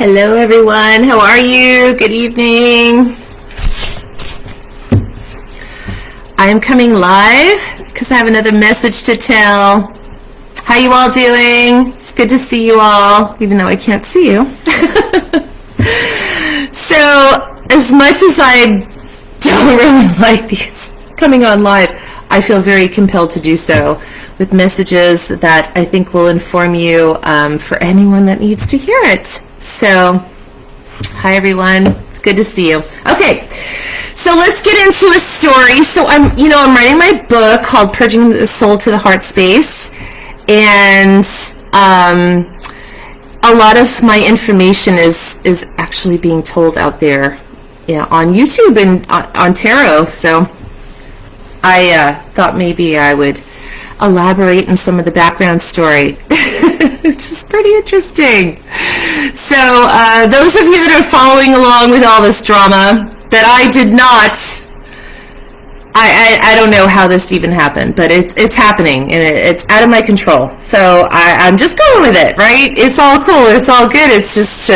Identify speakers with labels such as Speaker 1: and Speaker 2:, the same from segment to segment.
Speaker 1: Hello everyone, how are you? Good evening. I'm coming live because I have another message to tell. How you all doing? It's good to see you all, even though I can't see you. So, as much as I don't really like these coming on live, I feel very compelled to do so with messages that I think will inform you for anyone that needs to hear it. So, hi everyone. It's good to see you. Okay, so let's get into a story. So I'm writing my book called Purging the Soul to the Heart Space, and a lot of my information is actually being told out there, on YouTube and on tarot. So I thought maybe I would elaborate on some of the background story, which is pretty interesting. So those of you that are following along with all this drama that I did not, I don't know how this even happened, but it's happening, and it's out of my control. So I'm just going with it, right? It's all cool. It's all good. It's just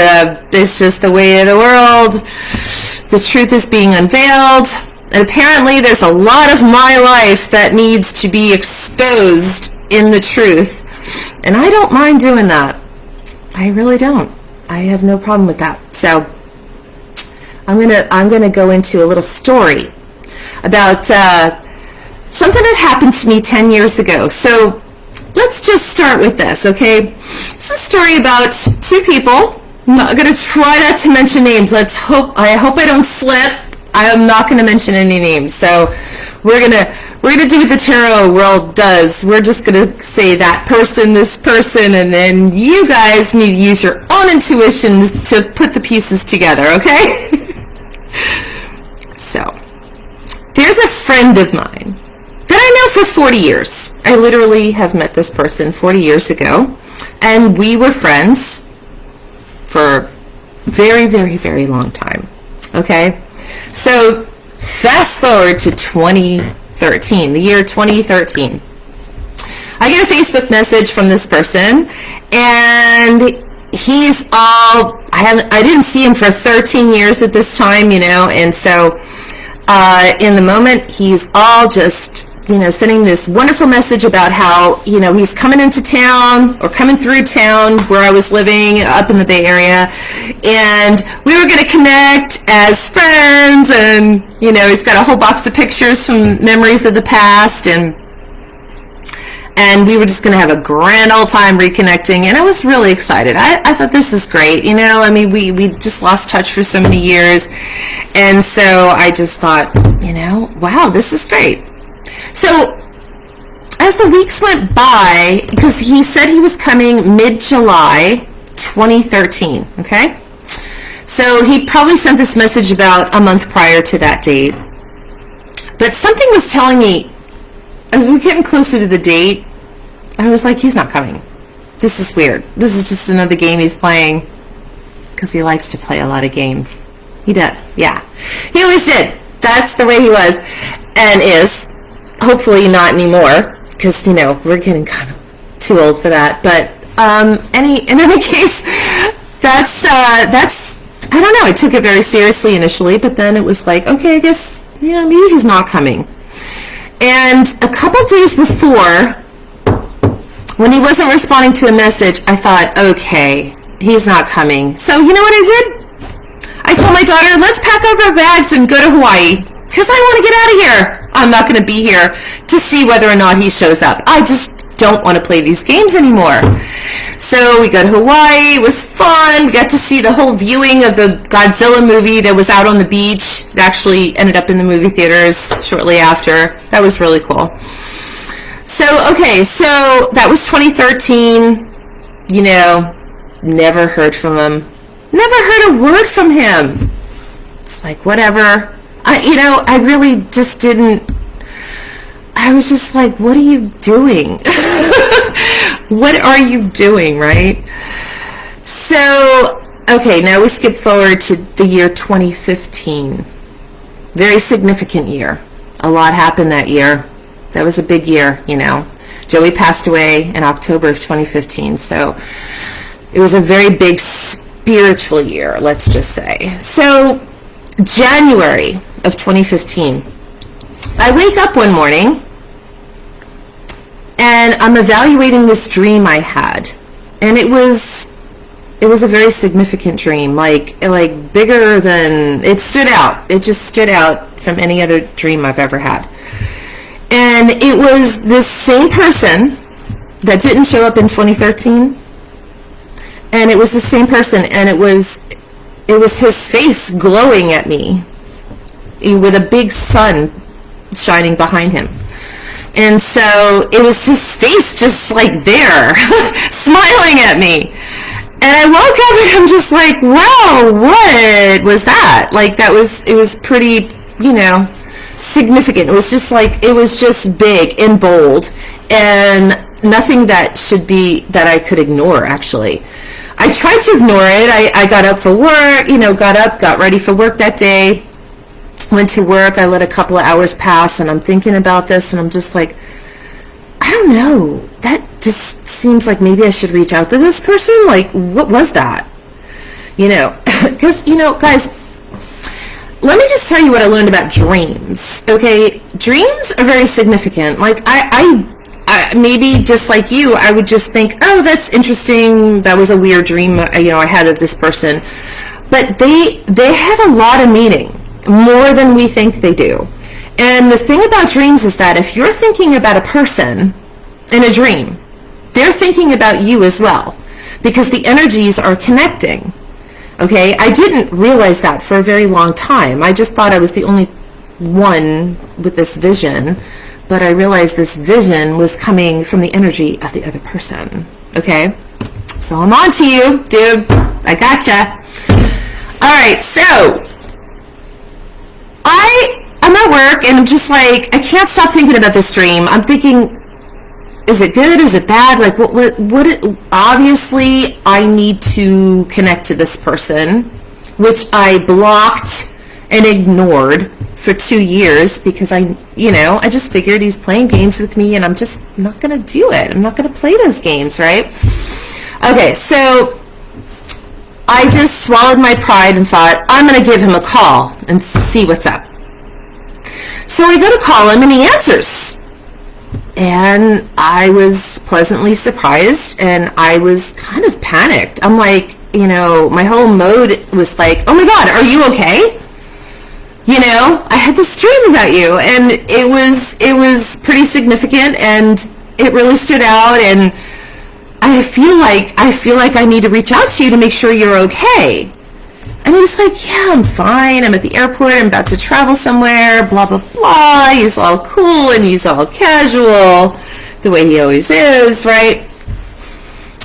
Speaker 1: the way of the world. The truth is being unveiled. And apparently there's a lot of my life that needs to be exposed in the truth. And I don't mind doing that. I really don't. I have no problem with that. So I'm gonna go into a little story about something that happened to me 10 years ago. So let's just start with this, okay? It's a story about two people. I'm not gonna try not to mention names. I hope I don't slip. I am not going to mention any names. So we're gonna do what the tarot world does. We're just gonna say that person, this person, and then you guys need to use your own intuition to put the pieces together, okay? So there's a friend of mine that I know for 40 years. I literally have met this person 40 years ago, and we were friends for a very, very, very long time. Okay? So fast forward to 2013, the year 2013. I get a Facebook message from this person, and he's all, I didn't see him for 13 years at this time, and so in the moment he's all just sending this wonderful message about how he's coming into town or coming through town where I was living up in the Bay Area, and we were going to connect as friends, and he's got a whole box of pictures from memories of the past, and we were just going to have a grand old time reconnecting, and I was really excited. I thought this was great, we just lost touch for so many years, and so I just thought, wow, this is great. So as the weeks went by, because he said he was coming mid-July 2013, okay? So he probably sent this message about a month prior to that date. But something was telling me, as we were getting closer to the date, I was like, he's not coming. This is weird. This is just another game he's playing, because he likes to play a lot of games. He does, yeah. He always did. That's the way he was and is. Hopefully not anymore, because we're getting kind of too old for that. But in any case, that's I don't know. I took it very seriously initially, but then it was like, okay, I guess maybe he's not coming. And a couple days before, when he wasn't responding to a message, I thought, okay, he's not coming. So you know what I did? I told my daughter, let's pack up our bags and go to Hawaii, because I want to get out of here. I'm not going to be here to see whether or not he shows up. I just don't want to play these games anymore. So we go to Hawaii. It was fun. We got to see the whole viewing of the Godzilla movie that was out on the beach. It actually ended up in the movie theaters shortly after. That was really cool. So, okay, so that was 2013. Never heard from him. Never heard a word from him. It's like, whatever. I really just didn't, I was just like, what are you doing? What are you doing, right? So, okay, now we skip forward to the year 2015. Very significant year. A lot happened that year. That was a big year, Joey passed away in October of 2015, so it was a very big spiritual year, let's just say. So January of 2015, I wake up one morning and I'm evaluating this dream I had, and it was a very significant dream, like bigger than, it stood out. It just stood out from any other dream I've ever had. And it was this same person that didn't show up in 2013, and it was the same person, and it was his face glowing at me with a big sun shining behind him. And so it was his face just like there, smiling at me. And I woke up and I'm just like, wow, what was that? Like, it was pretty, significant. It was just big and bold, and nothing that I could ignore, actually. I tried to ignore it. I got up for work, got ready for work that day, went to work. I let a couple of hours pass, and I'm thinking about this, and I'm just like, I don't know. That just seems like maybe I should reach out to this person. Like, what was that? Because, guys, let me just tell you what I learned about dreams, okay? Dreams are very significant. Like, I maybe just like you, I would just think, oh, that's interesting. That was a weird dream, I had of this person. But they have a lot of meaning, more than we think they do. And the thing about dreams is that if you're thinking about a person in a dream, they're thinking about you as well, because the energies are connecting. Okay, I didn't realize that for a very long time. I just thought I was the only one with this vision, but I realized this vision was coming from the energy of the other person. Okay, so I'm on to you, dude. I gotcha. All right, so I'm at work and I'm just like, I can't stop thinking about this dream. I'm thinking, is it good? Is it bad? Like, obviously I need to connect to this person, which I blocked and ignored for 2 years because I just figured he's playing games with me and I'm just not going to do it. I'm not going to play those games, right? Okay, so I just swallowed my pride and thought, I'm going to give him a call and see what's up. So I go to call him and he answers. And I was pleasantly surprised and I was kind of panicked. I'm like, my whole mode was like, oh my God, are you okay? I had this dream about you, and it was pretty significant, and it really stood out, and I feel like I need to reach out to you to make sure you're okay. And he was like, yeah, I'm fine. I'm at the airport. I'm about to travel somewhere, blah, blah, blah. He's all cool and he's all casual, the way he always is, right?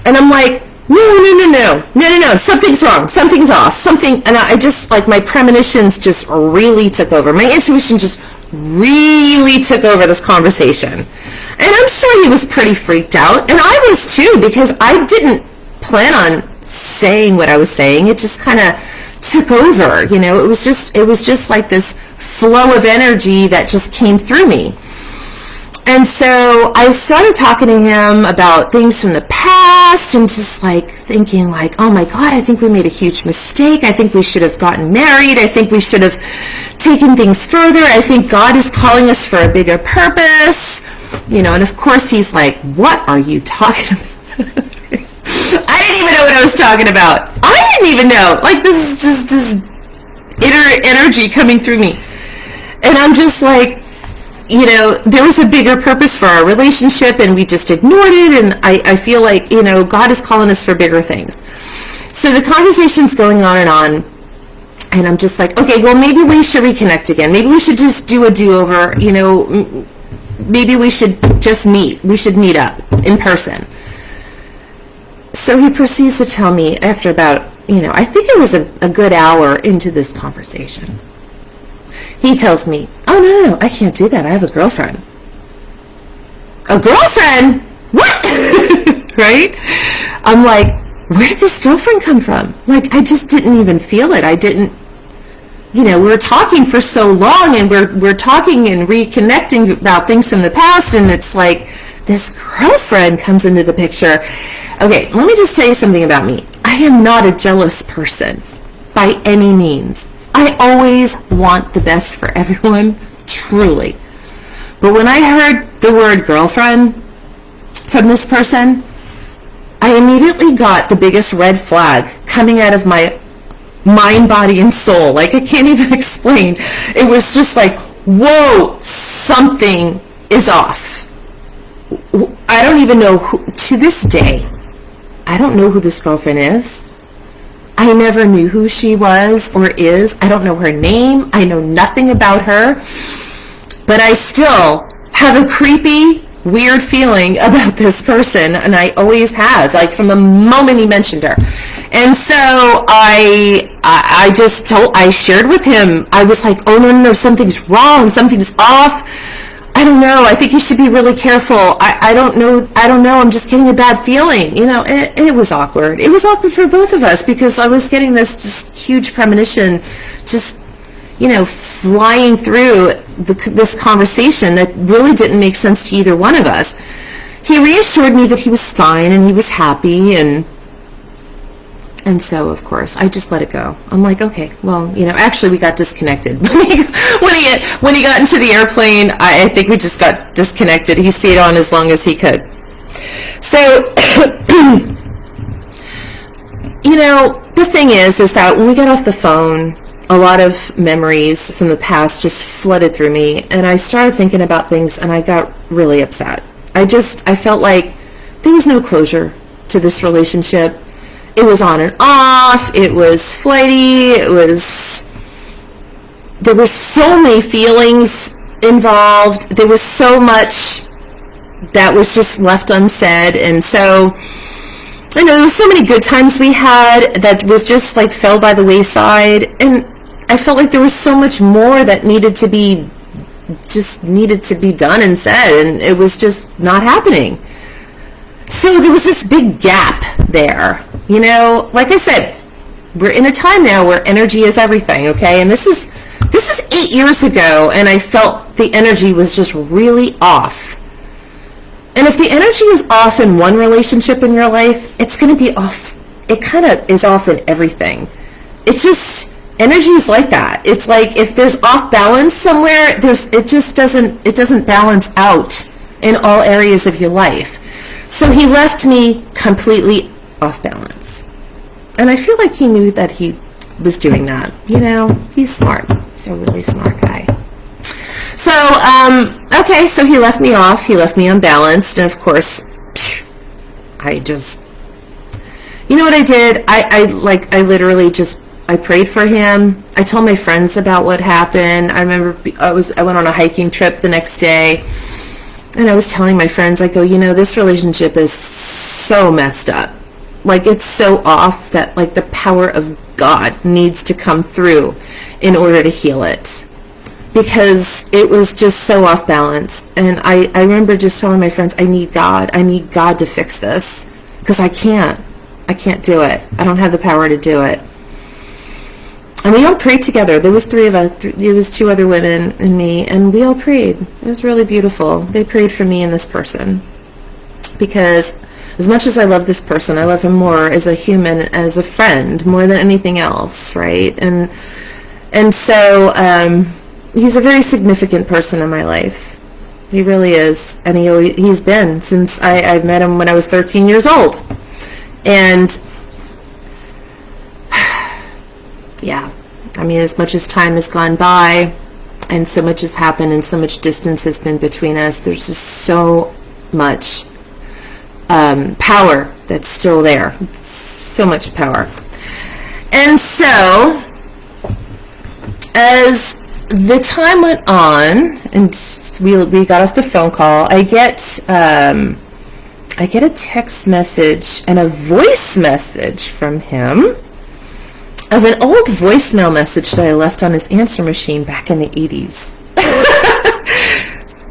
Speaker 1: And I'm like, no. Something's wrong. Something's off. And I just, like, my premonitions just really took over. My intuition just really took over this conversation. And I'm sure he was pretty freaked out. And I was too, because I didn't plan on saying what I was saying. It just kind of took over, it was just like this flow of energy that just came through me. And so I started talking to him about things from the past and just like thinking like, oh my God, I think we made a huge mistake. I think we should have gotten married. I think we should have taken things further. I think God is calling us for a bigger purpose, and of course he's like, what are you talking about? I didn't even know what I was talking about. I didn't even know. Like, this is just this inner energy coming through me. And I'm just like, there was a bigger purpose for our relationship and we just ignored it. And I feel like, God is calling us for bigger things. So the conversation's going on. And I'm just like, okay, well, maybe we should reconnect again. Maybe we should just do a do-over. Maybe we should just meet. We should meet up in person. So he proceeds to tell me after about, I think it was a good hour into this conversation. He tells me, oh, no, I can't do that. I have a girlfriend. A girlfriend? What? Right? I'm like, where did this girlfriend come from? Like, I just didn't even feel it. I didn't, we were talking for so long and we're talking and reconnecting about things from the past, and it's like, this girlfriend comes into the picture. Okay, let me just tell you something about me. I I am not a jealous person by any means. I always want the best for everyone, truly. But when I heard the word girlfriend from this person, I immediately got the biggest red flag coming out of my mind, body, and soul. Like, I can't even explain. It was just like, whoa, something is off. I don't even know who, to this day, I don't know who this girlfriend is. I never knew who she was or is. I don't know her name. I know nothing about her. But I still have a creepy, weird feeling about this person, and I always have, like from the moment he mentioned her. And so I shared with him. I was like, oh no, something's wrong, something's off. I don't know. I think you should be really careful. I don't know. I'm just getting a bad feeling. It was awkward. It was awkward for both of us because I was getting this just huge premonition, just flying through this conversation that really didn't make sense to either one of us. He reassured me that he was fine and he was happy, and so of course I just let it go. I'm like, okay, well, actually we got disconnected when he got into the airplane. I think we just got disconnected. He stayed on as long as he could. So the thing is that when we got off the phone, a lot of memories from the past just flooded through me, and I started thinking about things, and I got really upset. I felt like there was no closure to this relationship. It was on and off. It was flighty. There were so many feelings involved. There was so much that was just left unsaid, and so there were so many good times we had that was just like fell by the wayside, and I felt like there was so much more that needed to be done and said, and it was just not happening. So there was this big gap there. Like I said, we're in a time now where energy is everything, okay? And this is 8 years ago, and I felt the energy was just really off. And if the energy is off in one relationship in your life, it's going to be off. It kind of is off in everything. It's just, energy is like that. It's like if there's off balance somewhere, it doesn't balance out in all areas of your life. So he left me completely off balance. And I feel like he knew that he was doing that. He's smart. He's a really smart guy. So, okay, so he left me off. He left me unbalanced. And of course, I just, what I did? I literally just, I prayed for him. I told my friends about what happened. I remember I went on a hiking trip the next day, and I was telling my friends, I go, this relationship is so messed up. Like, it's so off that, like, the power of God needs to come through in order to heal it. Because it was just so off balance. And I remember just telling my friends, I need God to fix this. Because I can't do it. I don't have the power to do it. And we all prayed together. There was 3 of us. There was 2 other women and me. And we all prayed. It was really beautiful. They prayed for me and this person. Because as much as I love this person, I love him more as a human, as a friend, more than anything else, right? And so he's a very significant person in my life. He really is, and he's been since I've met him when I was 13 years old. And yeah, as much as time has gone by, and so much has happened, and so much distance has been between us, there's just so much power that's still there. So much power. And so, as the time went on, and we got off the phone call, I get a text message and a voice message from him of an old voicemail message that I left on his answer machine back in the 80s.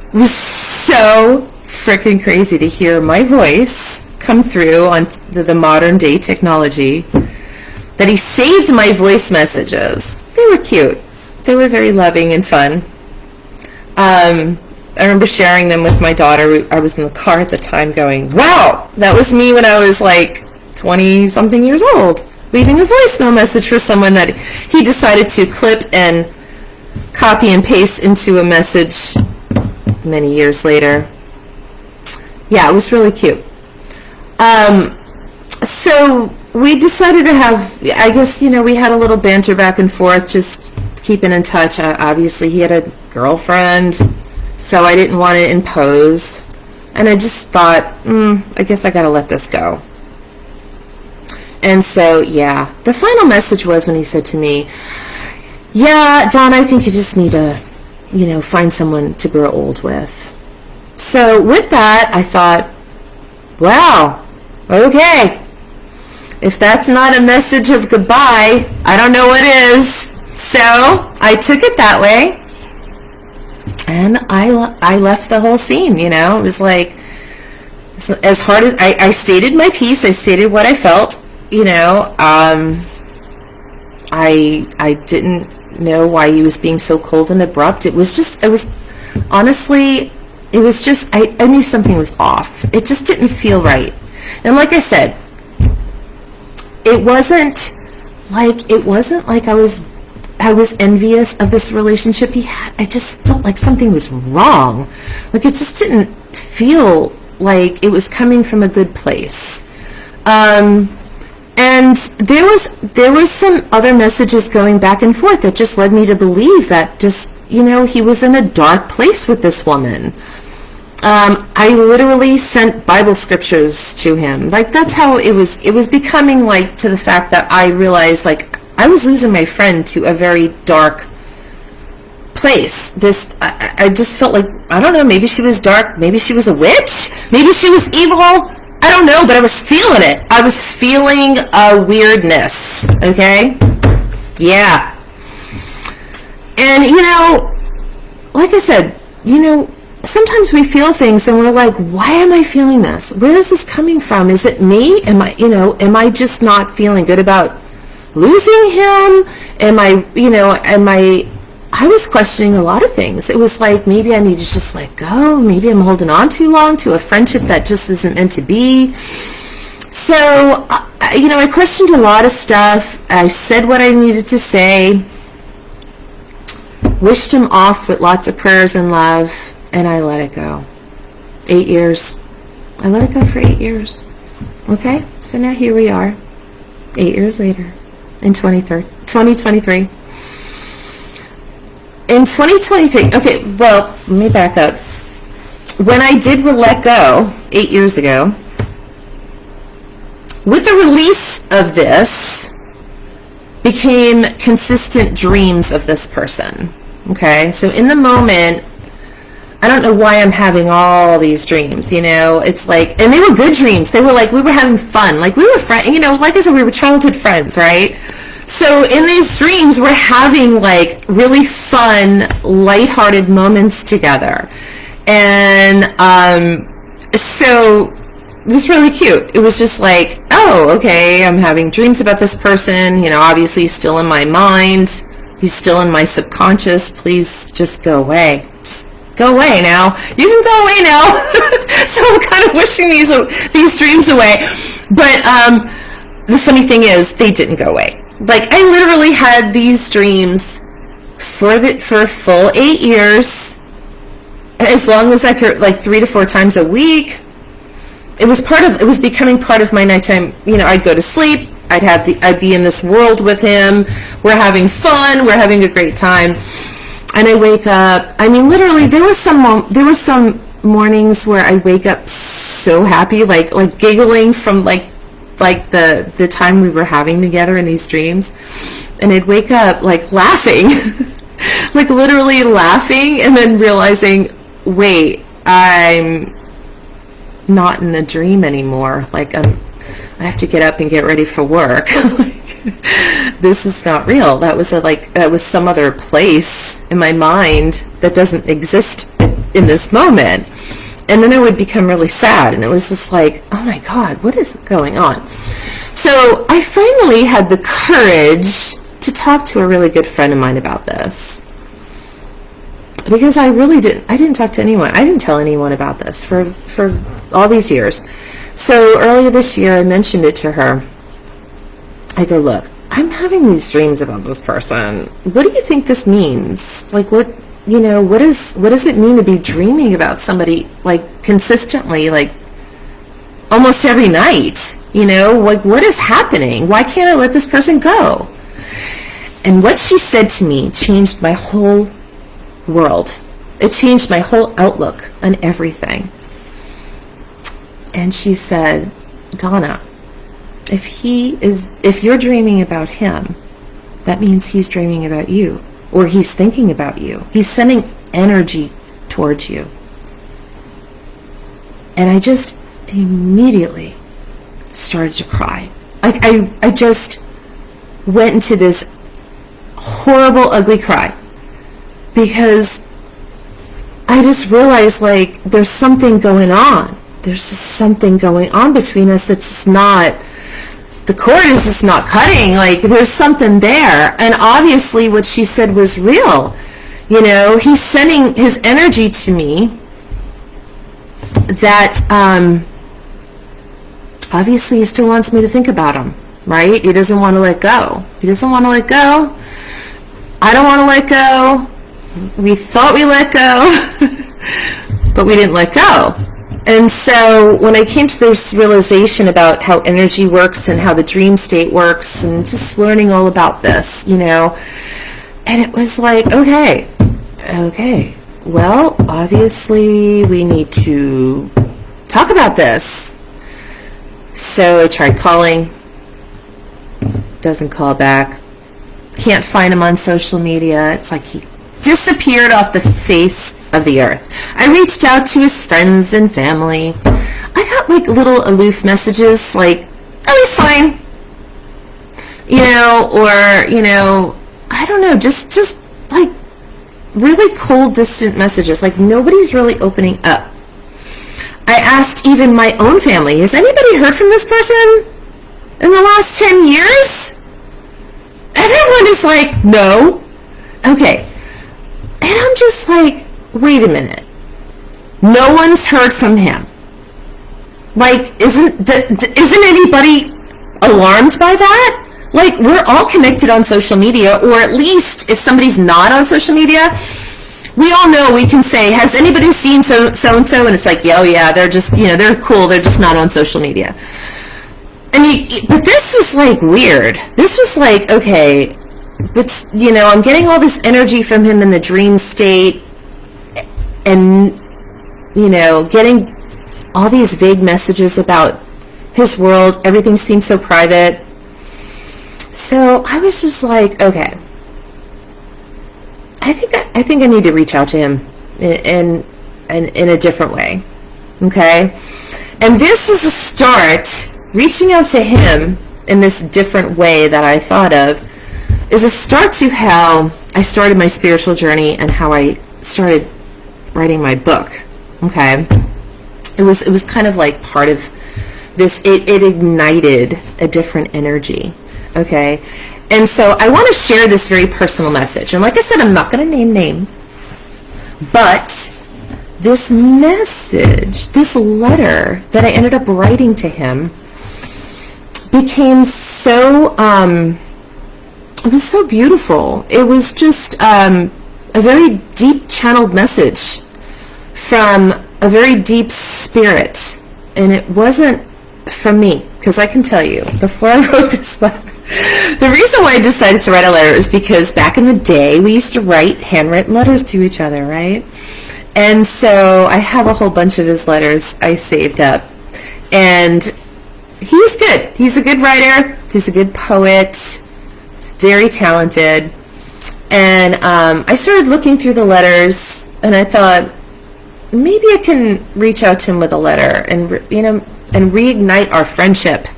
Speaker 1: It was so freaking crazy to hear my voice come through on the modern day technology, that he saved my voice messages. They were cute. They were very loving and fun. I remember sharing them with my daughter. I was in the car at the time going, wow, that was me when I was like 20 something years old, leaving a voicemail message for someone that he decided to clip and copy and paste into a message many years later. Yeah, it was really cute. So we decided to have, I guess, we had a little banter back and forth, just keeping in touch. Obviously, he had a girlfriend, so I didn't want to impose. And I just thought, I guess I got to let this go. And so, yeah, the final message was when he said to me, yeah, Dawn, I think you just need to, find someone to grow old with. So with that, I thought, wow, okay. If that's not a message of goodbye, I don't know what is. So I took it that way. And I left the whole scene, It was like, as hard as I stated my piece, I stated what I felt, I didn't know why he was being so cold and abrupt. I knew something was off. It just didn't feel right. And like I said, it wasn't like I was envious of this relationship he had. I just felt like something was wrong. Like it just didn't feel like it was coming from a good place. And there was some other messages going back and forth that just led me to believe that he was in a dark place with this woman. I literally sent Bible scriptures to him. Like that's how it was becoming, like, to the fact that I realized, like, I was losing my friend to a very dark place. I just felt like, I don't know, maybe she was dark, maybe she was a witch, maybe she was evil, I don't know, but I was feeling it. I was feeling a weirdness, okay? Yeah. And, like I said, sometimes we feel things and we're like, why am I feeling this? Where is this coming from? Is it me? Am I just not feeling good about losing him? I was questioning a lot of things. It was like, maybe I need to just let go. Maybe I'm holding on too long to a friendship that just isn't meant to be. So, I questioned a lot of stuff. I said what I needed to say. Wished him off with lots of prayers and love. And I let it go. 8 years. I let it go for 8 years. Okay? So now here we are. 8 years later. In 2023. In 2023, okay, well, let me back up. When I did let go 8 years ago, with the release of this, became consistent dreams of this person. Okay? So in the moment, I don't know why I'm having all these dreams, it's like, and they were good dreams. They were like, we were having fun. Like we were friends, like I said, we were childhood friends, right? So in these dreams, we're having like really fun, lighthearted moments together. And so it was really cute. It was just like, oh, okay, I'm having dreams about this person. Obviously he's still in my mind. He's still in my subconscious. Please just go away. Just go away now. You can go away now. So I'm kind of wishing these dreams away. But the funny thing is, they didn't go away. Like, I literally had these dreams for a full 8 years, as long as I could, like 3 to 4 times a week. It was becoming part of my nighttime. I'd go to sleep. I'd be in this world with him. We're having fun. We're having a great time. And I wake up. I mean, literally, there were some mornings where I wake up so happy, like giggling from like the time we were having together in these dreams, and I'd wake up like laughing, like literally laughing, and then realizing, wait, I'm not in the dream anymore. Like I have to get up and get ready for work. This is not real. That was some other place in my mind that doesn't exist in this moment. And then I would become really sad, and it was just like, oh my God, what is going on? So I finally had the courage to talk to a really good friend of mine about this, because I didn't talk to anyone. I didn't tell anyone about this for all these years. So earlier this year, I mentioned it to her. I go, look, I'm having these dreams about this person. What do you think this means? Like, what does it mean to be dreaming about somebody, like, consistently, like, almost every night? Like, what is happening? Why can't I let this person go? And what she said to me changed my whole world. It changed my whole outlook on everything. And she said, Donna, if you're dreaming about him, that means he's dreaming about you, or he's thinking about you. He's sending energy towards you. And I just immediately started to cry. Like, I just went into this horrible, ugly cry, because I just realized, like, there's something going on. There's just something going on between us that's not, the cord is just not cutting. Like, there's something there. And obviously what she said was real. He's sending his energy to me that obviously he still wants me to think about him, right? He doesn't want to let go. He doesn't want to let go. I don't want to let go. We thought we let go, but we didn't let go. And so when I came to this realization about how energy works and how the dream state works, and just learning all about this, and it was like, okay, well, obviously we need to talk about this. So I tried calling, doesn't call back, can't find him on social media. It's like he disappeared off the face of the earth. I reached out to his friends and family. I got like little aloof messages like, oh, he's fine. Or, I don't know, just like really cold, distant messages. Like, nobody's really opening up. I asked even my own family, has anybody heard from this person in the last 10 years? Everyone is like, no. Okay. And I'm just like, wait a minute. No one's heard from him. Like, isn't anybody alarmed by that? Like, we're all connected on social media, or at least if somebody's not on social media, we all know, we can say, has anybody seen so-and-so? And it's like, oh yeah, they're just, they're cool, they're just not on social media. But this was like weird. This was like, okay, but, I'm getting all this energy from him in the dream state, and, getting all these vague messages about his world. Everything seemed so private. So I was just like, okay, I think I need to reach out to him in a different way. Okay? And this is a start. Reaching out to him in this different way that I thought of is a start to how I started my spiritual journey and how I started writing my book. Okay? It was kind of like part of this. It ignited a different energy. Okay? And so I want to share this very personal message. And like I said, I'm not going to name names. But this message, this letter that I ended up writing to him became so, it was so beautiful. It was just a very deep channeled message from a very deep spirit. And it wasn't from me, because I can tell you, before I wrote this letter, the reason why I decided to write a letter is because back in the day, we used to write handwritten letters to each other, right? And so I have a whole bunch of his letters I saved up. And he's good. He's a good writer. He's a good poet. He's very talented. And I started looking through the letters, and I thought, maybe I can reach out to him with a letter and, and reignite our friendship.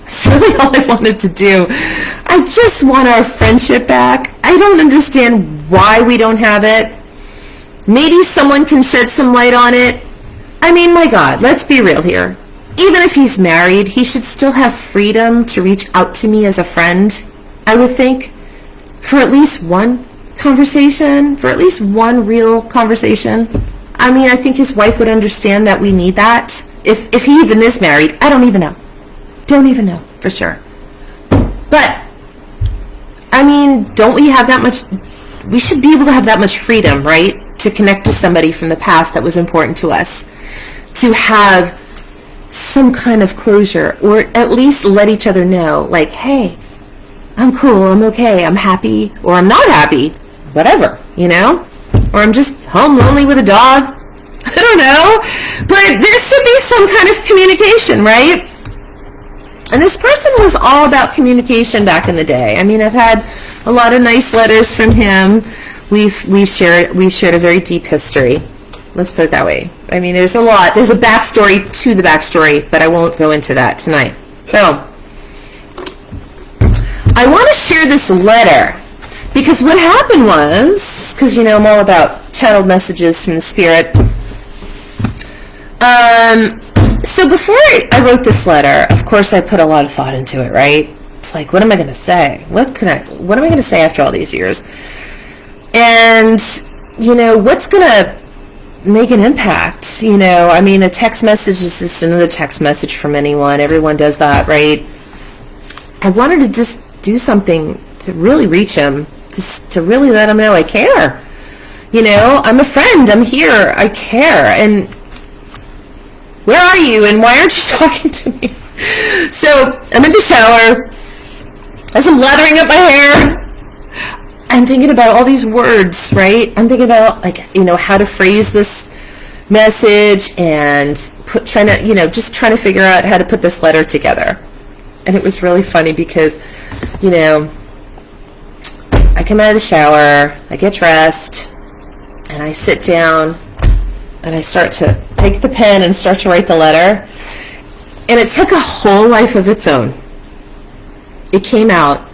Speaker 1: That's really all I wanted to do. I just want our friendship back. I don't understand why we don't have it. Maybe someone can shed some light on it. I mean, my God, let's be real here. Even if he's married, he should still have freedom to reach out to me as a friend, I would think, for at least one conversation, for at least one real conversation. I mean, I think his wife would understand that we need that if he even is married, I don't even know. Don't even know for sure. But, I mean, don't we have that much, we should be able to have that much freedom, right? To connect to somebody from the past that was important to us. To have some kind of closure, or at least let each other know, like, hey, I'm cool, I'm okay, I'm happy, or I'm not happy, whatever, you know? Or I'm just home lonely with a dog. I don't know. But there should be some kind of communication, right? And this person was all about communication back in the day. I mean, I've had a lot of nice letters from him. We've shared a very deep history. Let's put it that way. I mean, there's a lot. There's a backstory to the backstory, but I won't go into that tonight. So, I want to share this letter because what happened was, because you know I'm all about channeled messages from the spirit. So before I wrote this letter, of course I put a lot of thought into it, right? It's like, what am I going to say? What am I going to say after all these years? And, you know, what's going to make an impact? You know, I mean, a text message is just another text message from anyone. Everyone does that, right? I wanted to just do something to really reach him, just to really let him know I care. You know, I'm a friend. I'm here. I care. And where are you? And why aren't you talking to me? So I'm in the shower. As I'm lathering up my hair, I'm thinking about all these words, right? I'm thinking about, like, you know, how to phrase this message and trying to figure out how to put this letter together. And it was really funny because, you know, I come out of the shower, I get dressed, and I sit down, and I start to take the pen and start to write the letter. And it took a whole life of its own. It came out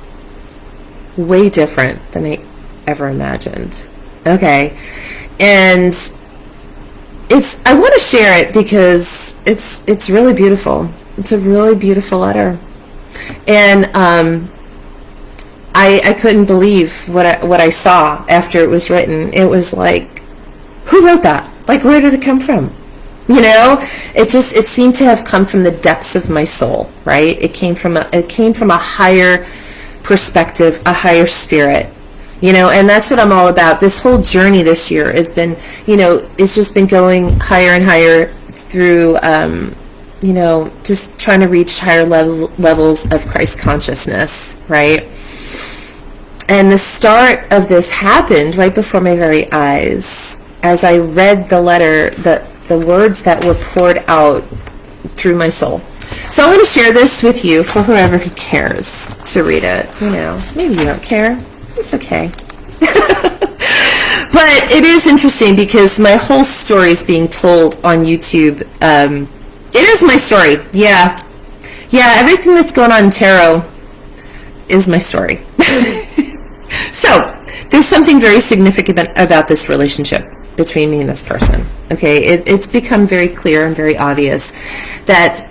Speaker 1: way different than I ever imagined. Okay. And I want to share it because it's really beautiful. It's a really beautiful letter. And I couldn't believe what I saw after it was written. It was like, who wrote that? Like, where did it come from? You know, it seemed to have come from the depths of my soul, right? It came from a higher perspective, a higher spirit, you know, and that's what I'm all about. This whole journey this year has been, you know, it's just been going higher and higher through, you know, just trying to reach higher levels of Christ consciousness, right? And the start of this happened right before my very eyes. As I read the letter, the words that were poured out through my soul. So I'm going to share this with you for whoever who cares to read it. You know, maybe you don't care. It's okay. But it is interesting because my whole story is being told on YouTube. It is my story. Yeah, everything that's going on in tarot is my story. So there's something very significant about this relationship between me and this person. Okay, it's become very clear and very obvious that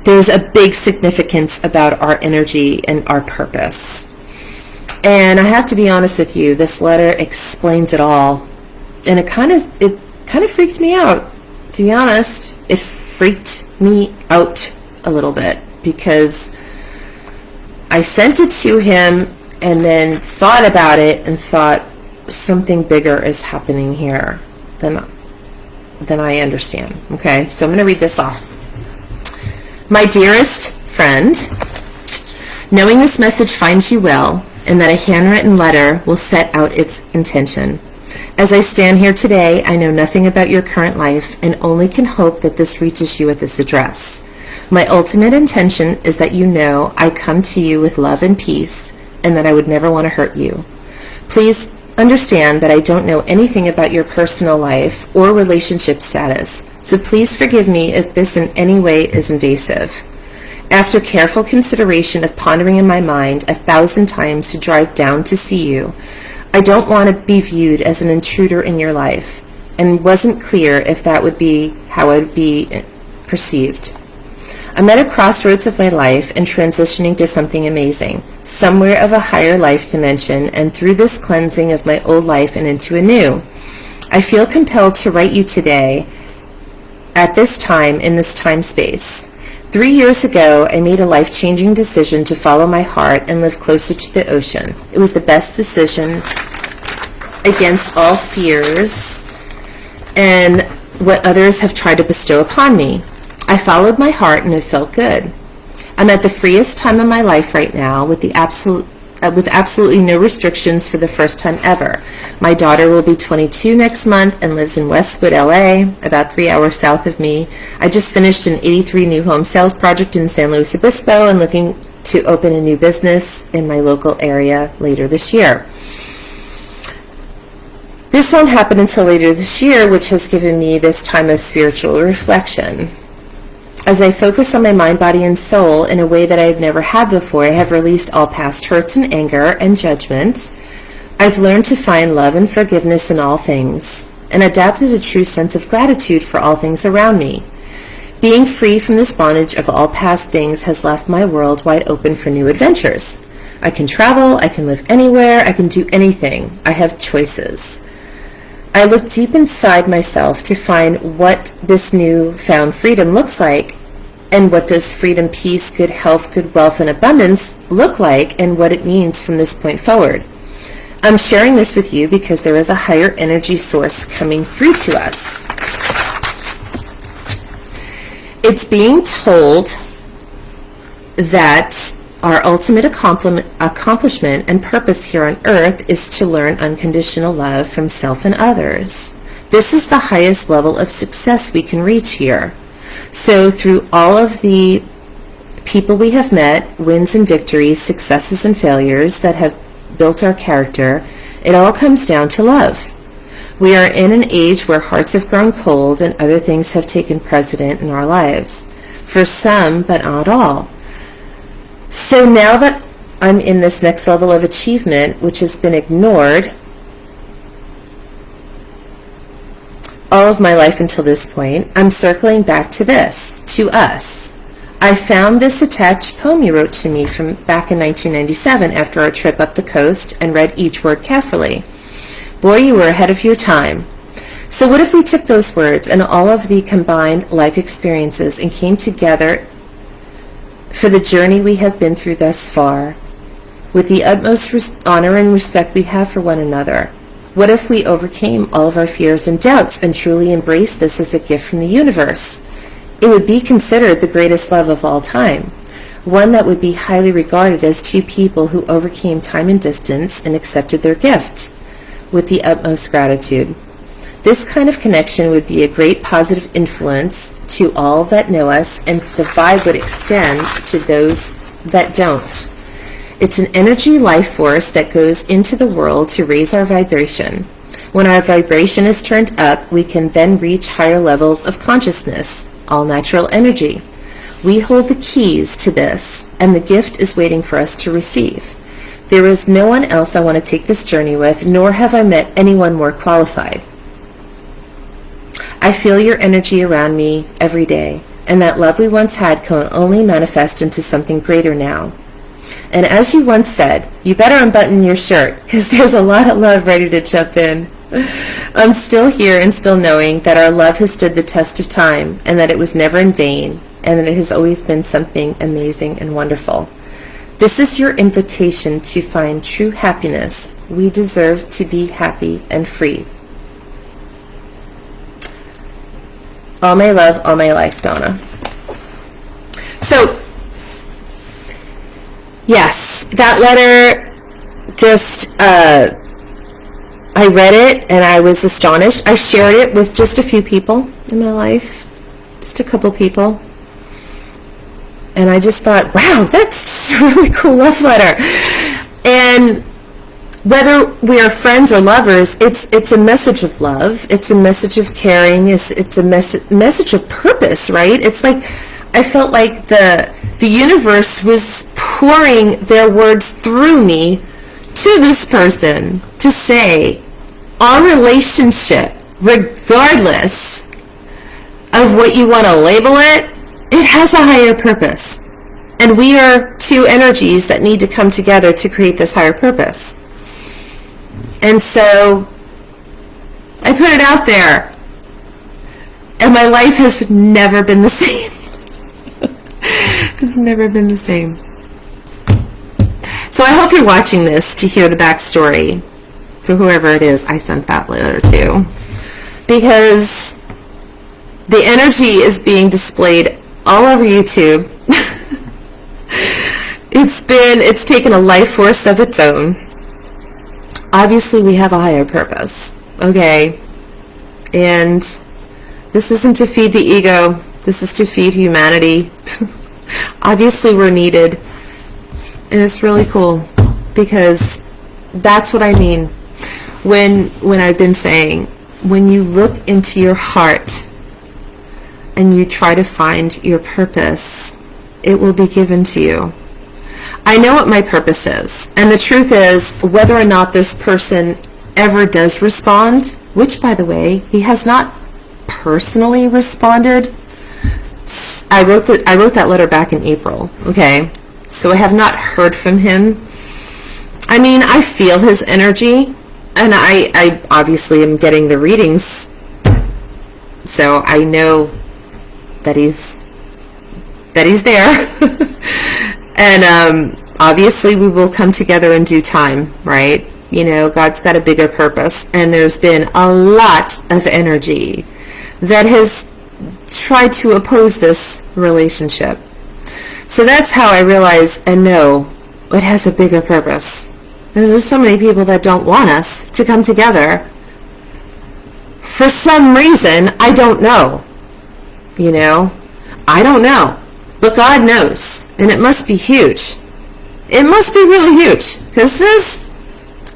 Speaker 1: there's a big significance about our energy and our purpose. And I have to be honest with you, this letter explains it all. And it kind of freaked me out, to be honest. It freaked me out a little bit because I sent it to him and then thought about it and thought something bigger is happening here than I understand. Okay, so I'm going to read this off. My dearest friend, knowing this message finds you well and that a handwritten letter will set out its intention. As I stand here today, I know nothing about your current life and only can hope that this reaches you at this address. My ultimate intention is that you know I come to you with love and peace and that I would never want to hurt you. Please understand that I don't know anything about your personal life or relationship status, so please forgive me if this in any way is invasive. After careful consideration of pondering in my mind 1,000 times to drive down to see you, I don't want to be viewed as an intruder in your life, and wasn't clear if that would be how I would be perceived. I'm at a crossroads of my life and transitioning to something amazing, somewhere of a higher life dimension, and through this cleansing of my old life and into a new. I feel compelled to write you today at this time, in this time space. 3 years ago, I made a life-changing decision to follow my heart and live closer to the ocean. It was the best decision against all fears and what others have tried to bestow upon me. I followed my heart and it felt good. I'm at the freest time of my life right now with absolutely no restrictions for the first time ever. My daughter will be 22 next month and lives in Westwood, LA, about 3 hours south of me. I just finished an 83 new home sales project in San Luis Obispo and looking to open a new business in my local area later this year. This won't happen until later this year, which has given me this time of spiritual reflection. As I focus on my mind, body, and soul in a way that I've never had before, I have released all past hurts and anger and judgments. I've learned to find love and forgiveness in all things, and adopted a true sense of gratitude for all things around me. Being free from this bondage of all past things has left my world wide open for new adventures. I can travel, I can live anywhere, I can do anything. I have choices. I look deep inside myself to find what this new found freedom looks like, and what does freedom, peace, good health, good wealth, and abundance look like, and what it means from this point forward. I'm sharing this with you because there is a higher energy source coming through to us. It's being told that our ultimate accomplishment and purpose here on earth is to learn unconditional love from self and others. This is the highest level of success we can reach here. So through all of the people we have met, wins and victories, successes and failures that have built our character, it all comes down to love. We are in an age where hearts have grown cold and other things have taken precedent in our lives. For some, but not all. So now that I'm in this next level of achievement, which has been ignored all of my life until this point, I'm circling back to this, to us. I found this attached poem you wrote to me from back in 1997 after our trip up the coast and read each word carefully. Boy, you were ahead of your time. So what if we took those words and all of the combined life experiences and came together for the journey we have been through thus far, with the utmost honor and respect we have for one another? What if we overcame all of our fears and doubts and truly embraced this as a gift from the universe? It would be considered the greatest love of all time, one that would be highly regarded as two people who overcame time and distance and accepted their gift with the utmost gratitude. This kind of connection would be a great positive influence to all that know us, and the vibe would extend to those that don't. It's an energy life force that goes into the world to raise our vibration. When our vibration is turned up, we can then reach higher levels of consciousness, all natural energy. We hold the keys to this, and the gift is waiting for us to receive. There is no one else I want to take this journey with, nor have I met anyone more qualified. I feel your energy around me every day, and that love we once had can only manifest into something greater now. And as you once said, you better unbutton your shirt, because there's a lot of love ready to jump in. I'm still here and still knowing that our love has stood the test of time, and that it was never in vain, and that it has always been something amazing and wonderful. This is your invitation to find true happiness. We deserve to be happy and free. All my love, all my life, Donna. So, yes, that letter just, I read it and I was astonished. I shared it with just a few people in my life, just a couple people. And I just thought, wow, that's just a really cool love letter. And whether we are friends or lovers, it's a message of love. It's a message of caring. It's a message of purpose, right? It's like I felt like the universe was pouring their words through me to this person to say, our relationship, regardless of what you want to label it, it has a higher purpose. And we are two energies that need to come together to create this higher purpose. And so I put it out there. And my life has never been the same. It's never been the same. So I hope you're watching this to hear the backstory for whoever it is I sent that letter to. Because the energy is being displayed all over YouTube. It's taken a life force of its own. Obviously, we have a higher purpose, okay? And this isn't to feed the ego. This is to feed humanity. Obviously, we're needed. And it's really cool because that's what I mean when I've been saying, when you look into your heart and you try to find your purpose, it will be given to you. I know what my purpose is, and the truth is, whether or not this person ever does respond, which, by the way, he has not personally responded. I wrote that letter back in April, okay? So I have not heard from him. I mean, I feel his energy, and I obviously am getting the readings, so I know that he's there. And obviously we will come together in due time, right? You know, God's got a bigger purpose, and there's been a lot of energy that has tried to oppose this relationship. So that's how I realize and know it has a bigger purpose. There's so many people that don't want us to come together. For some reason, I don't know. You know? I don't know. But God knows. And it must be huge. It must be really huge. Because there's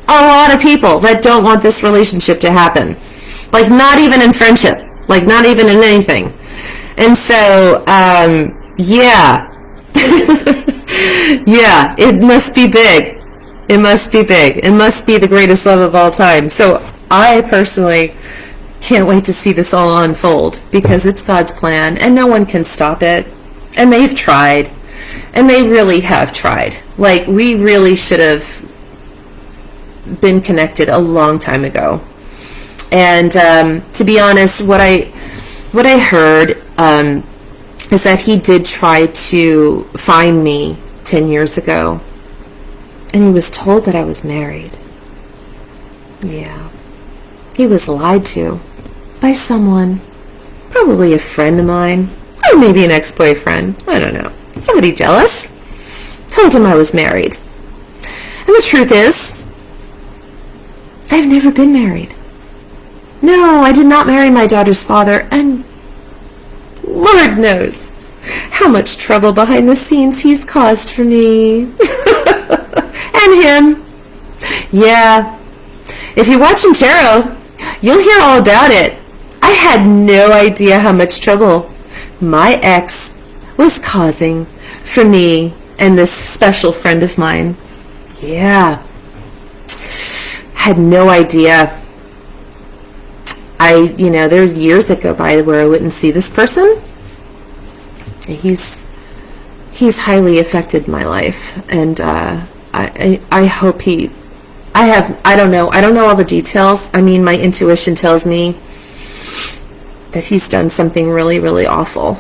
Speaker 1: a lot of people that don't want this relationship to happen. Like, not even in friendship. Like, not even in anything. And so, yeah. Yeah, it must be big. It must be big. It must be the greatest love of all time. So I personally can't wait to see this all unfold, because it's God's plan and no one can stop it. And they've tried. And they really have tried. Like, we really should have been connected a long time ago. And to be honest, what I heard is that he did try to find me 10 years ago. And he was told that I was married. Yeah. He was lied to by someone. Probably a friend of mine. Or maybe an ex-boyfriend. I don't know. Somebody jealous. Told him I was married. And the truth is, I've never been married. No, I did not marry my daughter's father, and Lord knows how much trouble behind the scenes he's caused for me. And him. Yeah. If you're watching tarot, you'll hear all about it. I had no idea how much trouble my ex was causing for me and this special friend of mine. Yeah. Had no idea. There are years that go by where I wouldn't see this person. He's highly affected my life, and I hope I don't know all the details. I mean, my intuition tells me that he's done something really, really awful.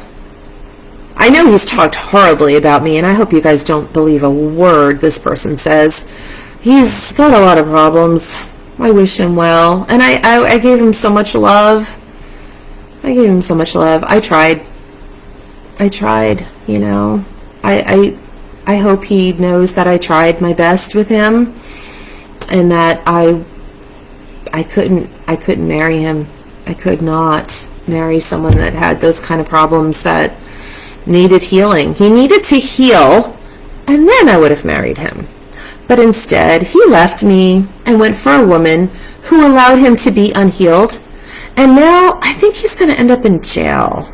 Speaker 1: I know he's talked horribly about me, and I hope you guys don't believe a word this person says. He's got a lot of problems. I wish him well. And I gave him so much love. I tried, you know. I hope he knows that I tried my best with him, and that I couldn't marry him. I could not marry someone that had those kind of problems that needed healing. He needed to heal, and then I would have married him. But instead, he left me and went for a woman who allowed him to be unhealed. And now I think he's going to end up in jail,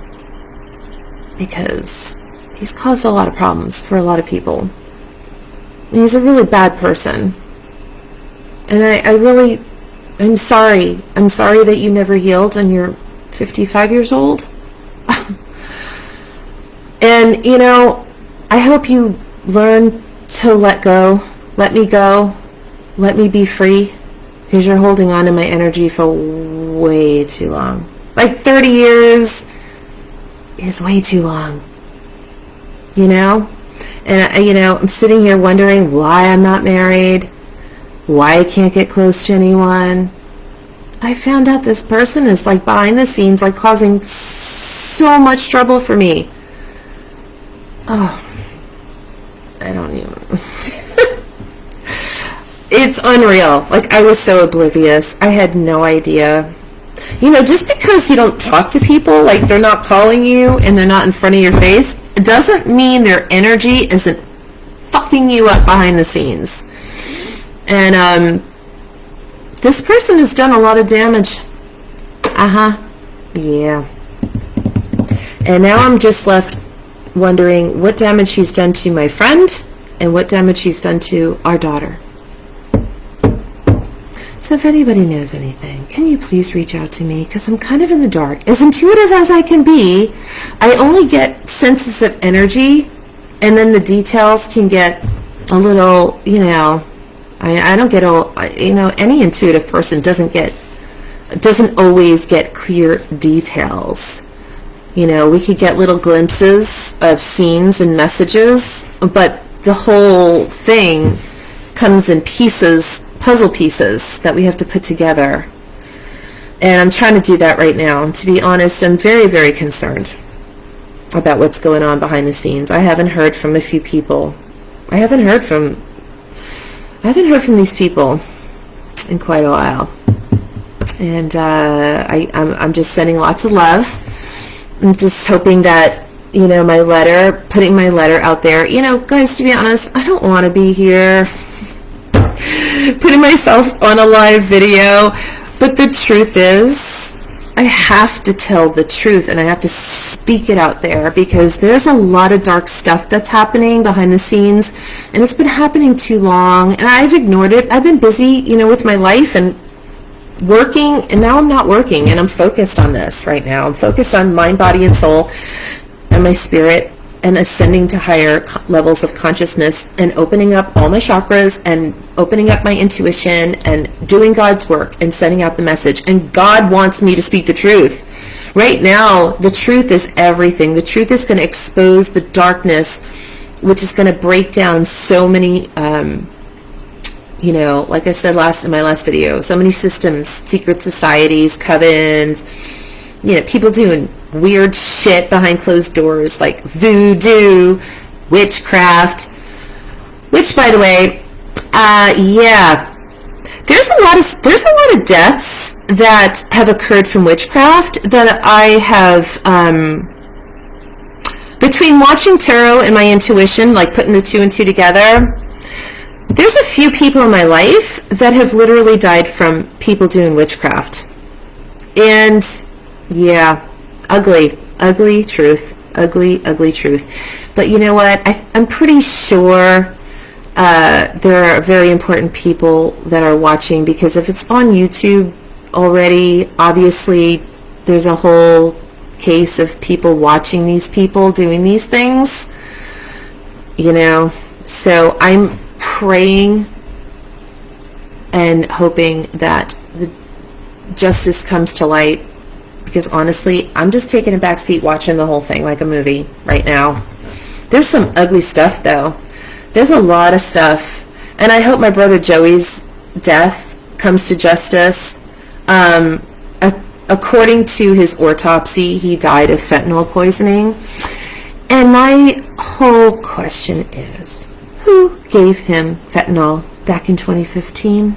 Speaker 1: because he's caused a lot of problems for a lot of people. And he's a really bad person. And I'm sorry. I'm sorry that you never healed and you're 55 years old. And, I hope you learn to let go. Let me go. Let me be free. Because you're holding on to my energy for way too long. Like 30 years is way too long, you know? And, I'm sitting here wondering why I'm not married, why I can't get close to anyone. I found out this person is like behind the scenes, like causing so much trouble for me. Oh, I don't even. It's unreal. Like, I was so oblivious. I had no idea. Just because you don't talk to people, like they're not calling you and they're not in front of your face, it doesn't mean their energy isn't fucking you up behind the scenes. And this person has done a lot of damage. Yeah. And now I'm just left wondering what damage she's done to my friend and what damage she's done to our daughter. So if anybody knows anything, can you please reach out to me? Because I'm kind of in the dark. As intuitive as I can be, I only get senses of energy, and then the details can get a little, I don't get all, any intuitive person doesn't always get clear details. We could get little glimpses of scenes and messages, but the whole thing comes in pieces, puzzle pieces that we have to put together. And I'm trying to do that right now. To be honest, I'm very, very concerned about what's going on behind the scenes. I haven't heard from a few people. I haven't heard from these people in quite a while. And I'm just sending lots of love. I'm just hoping that, putting my letter out there. Guys, to be honest, I don't want to be here putting myself on a live video, but the truth is, I have to tell the truth, and I have to speak it out there, because there's a lot of dark stuff that's happening behind the scenes, and it's been happening too long, and I've ignored it. I've been busy, with my life and working, and now I'm not working, and I'm focused on this right now. I'm focused on mind, body, and soul, and my spirit, and ascending to higher levels of consciousness, and opening up all my chakras, and opening up my intuition, and doing God's work, and sending out the message. And God wants me to speak the truth. Right now, the truth is everything. The truth is going to expose the darkness, which is going to break down so many, like I said in my last video, so many systems, secret societies, covens, people doing weird shit behind closed doors, like voodoo, witchcraft, which, by the way, there's a lot of deaths that have occurred from witchcraft that I have, between watching tarot and my intuition, like putting the two and two together, there's a few people in my life that have literally died from people doing witchcraft. And yeah, ugly truth. Ugly truth. But you know what? I'm pretty sure there are very important people that are watching, because if it's on YouTube already, obviously there's a whole case of people watching these people doing these things. So I'm praying and hoping that the justice comes to light, because honestly, I'm just taking a back seat watching the whole thing like a movie right now. There's some ugly stuff, though. There's a lot of stuff. And I hope my brother Joey's death comes to justice. According to his autopsy, he died of fentanyl poisoning. And my whole question is, who gave him fentanyl back in 2015?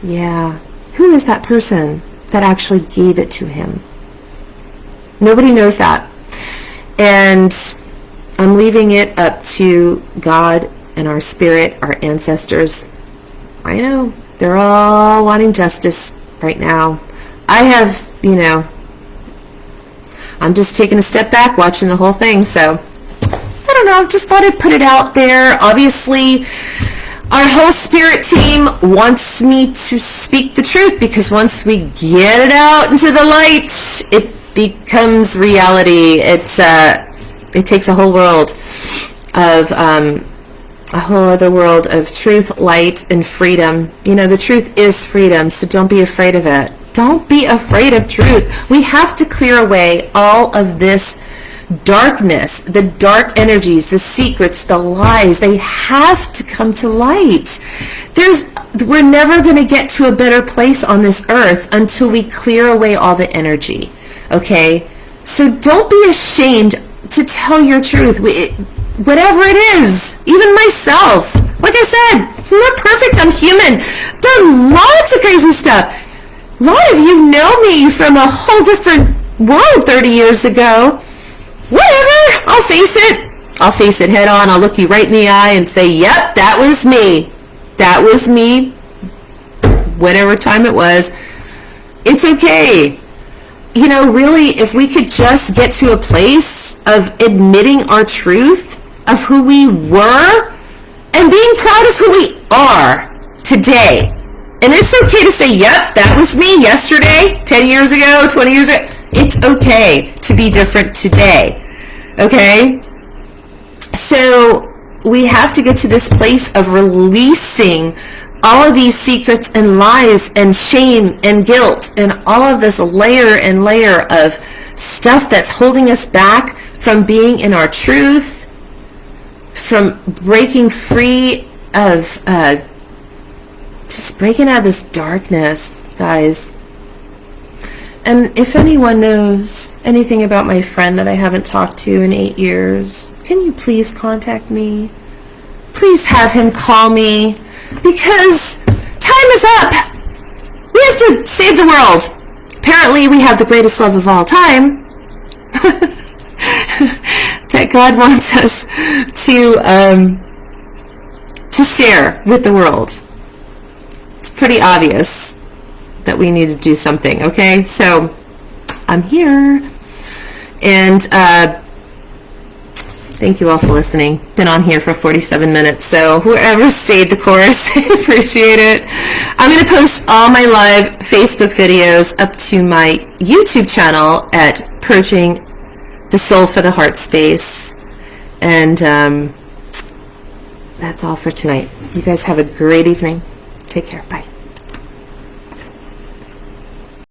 Speaker 1: Yeah, who is that person that actually gave it to him? Nobody knows that. And I'm leaving it up to God and our spirit, our ancestors. I know, they're all wanting justice right now. I have, I'm just taking a step back watching the whole thing, so I don't know, just thought I'd put it out there. Obviously, our whole spirit team wants me to speak the truth, because once we get it out into the light, it becomes reality. It takes a whole world of a whole other world of truth, light, and freedom. The truth is freedom, so don't be afraid of it. Don't be afraid of truth. We have to clear away all of this darkness, the dark energies, the secrets, the lies. They have to come to light. We're never going to get to a better place on this earth until we clear away all the energy. Okay? So don't be ashamed to tell your truth. Whatever it is, even myself. Like I said, I'm not perfect. I'm human. I've done lots of crazy stuff. A lot of you know me from a whole different world 30 years ago. Whatever, I'll face it. I'll face it head on. I'll look you right in the eye and say, yep, that was me. That was me. Whatever time it was. It's okay. You know, really, if we could just get to a place of admitting our truth of who we were and being proud of who we are today. And it's okay to say, yep, that was me yesterday, 10 years ago, 20 years ago. It's okay to be different today. Okay? So we have to get to this place of releasing all of these secrets and lies and shame and guilt and all of this layer and layer of stuff that's holding us back from being in our truth, from breaking free of just breaking out of this darkness, guys. And if anyone knows anything about my friend that I haven't talked to in 8 years, can you please contact me? Please have him call me, because time is up. We have to save the world. Apparently we have the greatest love of all time that God wants us to share with the world. It's pretty obvious that we need to do something, okay? So I'm here, and thank you all for listening. Been on here for 47 minutes, so whoever stayed the course, I appreciate it. I'm going to post all my live Facebook videos up to my YouTube channel at Purging the Soul for the Heart Space, and that's all for tonight. You guys have a great evening. Take care. Bye.